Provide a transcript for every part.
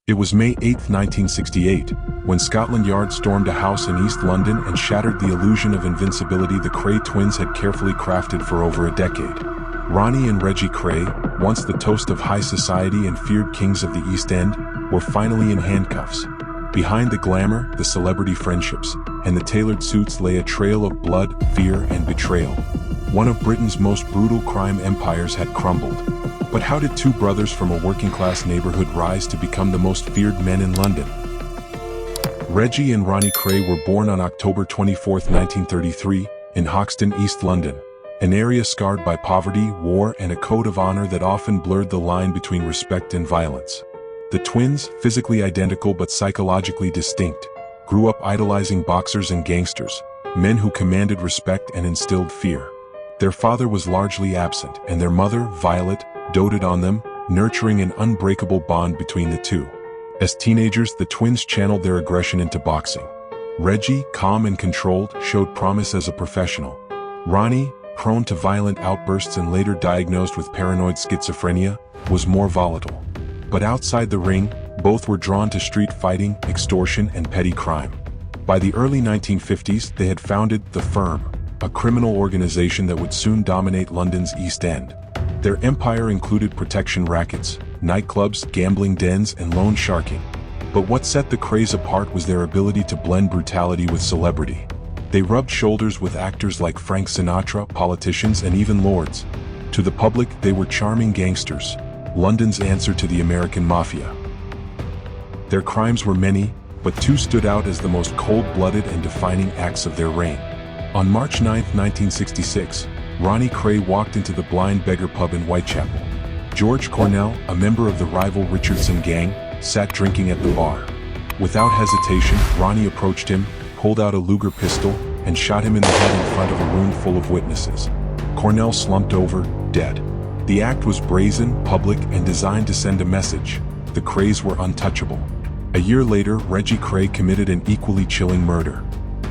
It was May 8, 1968, when Scotland Yard stormed a house in East London and shattered the illusion of invincibility the Kray twins had carefully crafted for over a decade. Ronnie and Reggie Kray, once the toast of high society and feared kings of the East End, were finally in handcuffs. Behind the glamour, the celebrity friendships, and the tailored suits lay a trail of blood, fear, and betrayal. One of Britain's most brutal crime empires had crumbled. But how did two brothers from a working-class neighborhood rise to become the most feared men in London? Reggie and Ronnie Kray were born on October 24, 1933, in Hoxton, East London, an area scarred by poverty, war, and a code of honor that often blurred the line between respect and violence. The twins, physically identical but psychologically distinct, grew up idolizing boxers and gangsters, men who commanded respect and instilled fear. Their father was largely absent, and their mother, Violet, doted on them, nurturing an unbreakable bond between the two. As teenagers, the twins channeled their aggression into boxing. Reggie, calm and controlled, showed promise as a professional. Ronnie, prone to violent outbursts and later diagnosed with paranoid schizophrenia, was more volatile. But outside the ring, both were drawn to street fighting, extortion, and petty crime. By the early 1950s, they had founded The Firm, a criminal organization that would soon dominate London's East End. Their empire included protection rackets, nightclubs, gambling dens, and loan sharking. But what set the Krays apart was their ability to blend brutality with celebrity. They rubbed shoulders with actors like Frank Sinatra, politicians, and even lords. To the public, they were charming gangsters, London's answer to the American mafia. Their crimes were many, but two stood out as the most cold-blooded and defining acts of their reign. On March 9, 1966, Ronnie Kray walked into the Blind Beggar pub in Whitechapel. George Cornell, a member of the rival Richardson gang, sat drinking at the bar. Without hesitation, Ronnie approached him, pulled out a Luger pistol, and shot him in the head in front of a room full of witnesses. Cornell slumped over, dead. The act was brazen, public, and designed to send a message: the Krays were untouchable. A year later, Reggie Kray committed an equally chilling murder.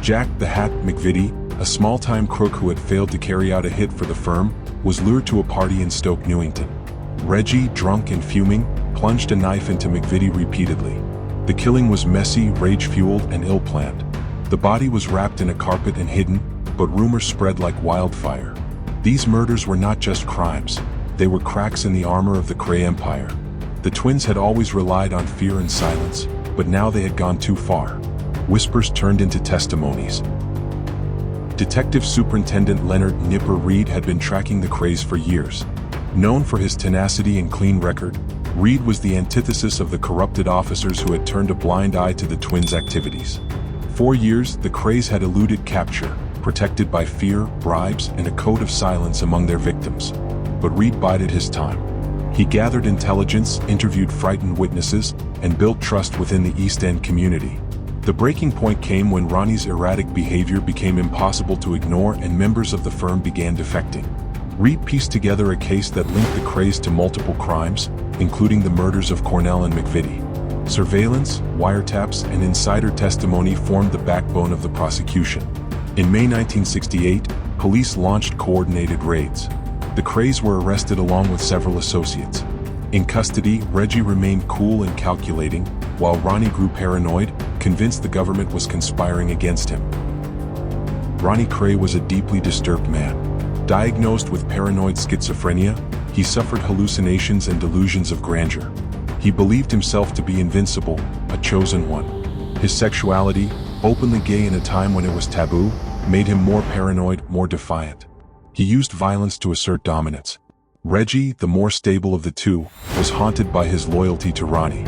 Jack the Hat McVitie, a small-time crook who had failed to carry out a hit for the firm, was lured to a party in Stoke Newington. Reggie, drunk and fuming, plunged a knife into McVitie repeatedly. The killing was messy, rage-fueled, and ill-planned. The body was wrapped in a carpet and hidden, but rumors spread like wildfire. These murders were not just crimes, they were cracks in the armor of the Kray Empire. The twins had always relied on fear and silence, but now they had gone too far. Whispers turned into testimonies. Detective Superintendent Leonard "Nipper" Reed had been tracking the Krays for years. Known for his tenacity and clean record, Reed was the antithesis of the corrupted officers who had turned a blind eye to the twins' activities. For years, the Krays had eluded capture, protected by fear, bribes, and a code of silence among their victims. But Reed bided his time. He gathered intelligence, interviewed frightened witnesses, and built trust within the East End community. The breaking point came when Ronnie's erratic behavior became impossible to ignore and members of the firm began defecting. Reed pieced together a case that linked the Krays to multiple crimes, including the murders of Cornell and McVitie. Surveillance, wiretaps, and insider testimony formed the backbone of the prosecution. In May 1968, police launched coordinated raids. The Krays were arrested along with several associates. In custody, Reggie remained cool and calculating, while Ronnie grew paranoid, convinced the government was conspiring against him. Ronnie Kray was a deeply disturbed man. Diagnosed with paranoid schizophrenia, he suffered hallucinations and delusions of grandeur. He believed himself to be invincible, a chosen one. His sexuality, openly gay in a time when it was taboo, made him more paranoid, more defiant. He used violence to assert dominance. Reggie, the more stable of the two, was haunted by his loyalty to Ronnie.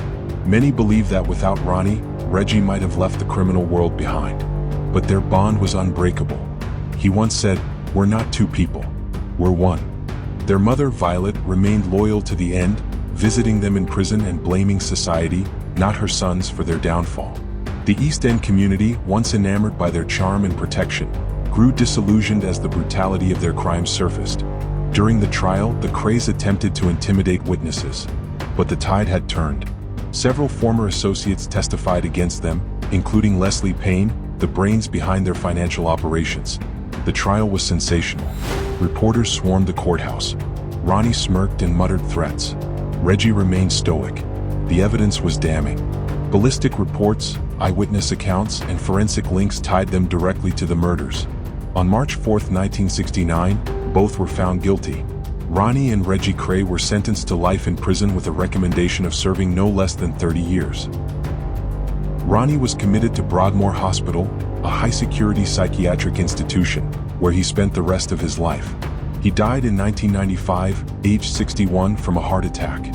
Many believe that without Ronnie, Reggie might have left the criminal world behind. But their bond was unbreakable. He once said, "We're not two people. We're one." Their mother, Violet, remained loyal to the end, visiting them in prison and blaming society, not her sons, for their downfall. The East End community, once enamored by their charm and protection, grew disillusioned as the brutality of their crimes surfaced. During the trial, the Krays attempted to intimidate witnesses, but the tide had turned. Several former associates testified against them, including Leslie Payne, the brains behind their financial operations. The trial was sensational. Reporters swarmed the courthouse. Ronnie smirked and muttered threats. Reggie remained stoic. The evidence was damning. Ballistic reports, eyewitness accounts, and forensic links tied them directly to the murders. On March 4, 1969, both were found guilty. Ronnie and Reggie Kray were sentenced to life in prison with a recommendation of serving no less than 30 years. Ronnie was committed to Broadmoor Hospital, a high-security psychiatric institution, where he spent the rest of his life. He died in 1995, aged 61, from a heart attack.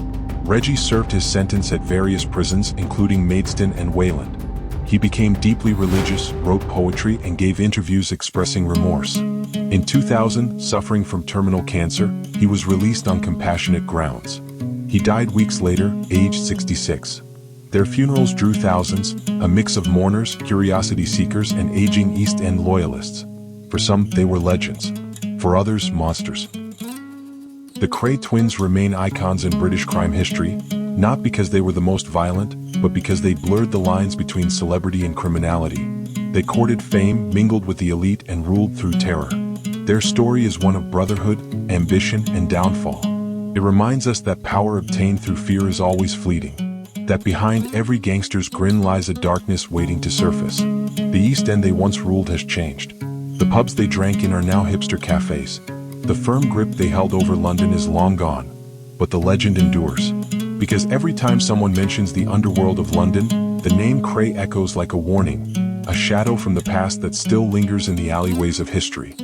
Reggie served his sentence at various prisons, including Maidstone and Wayland. He became deeply religious, wrote poetry, and gave interviews expressing remorse. In 2000, suffering from terminal cancer, he was released on compassionate grounds. He died weeks later, aged 66. Their funerals drew thousands, a mix of mourners, curiosity seekers, and aging East End loyalists. For some, they were legends. For others, monsters. The Kray twins remain icons in British crime history, not because they were the most violent, but because they blurred the lines between celebrity and criminality. They courted fame, mingled with the elite, and ruled through terror. Their story is one of brotherhood, ambition, and downfall. It reminds us that power obtained through fear is always fleeting. That behind every gangster's grin lies a darkness waiting to surface. The East End they once ruled has changed. The pubs they drank in are now hipster cafes. The firm grip they held over London is long gone. But the legend endures. Because every time someone mentions the underworld of London, the name Kray echoes like a warning, a shadow from the past that still lingers in the alleyways of history.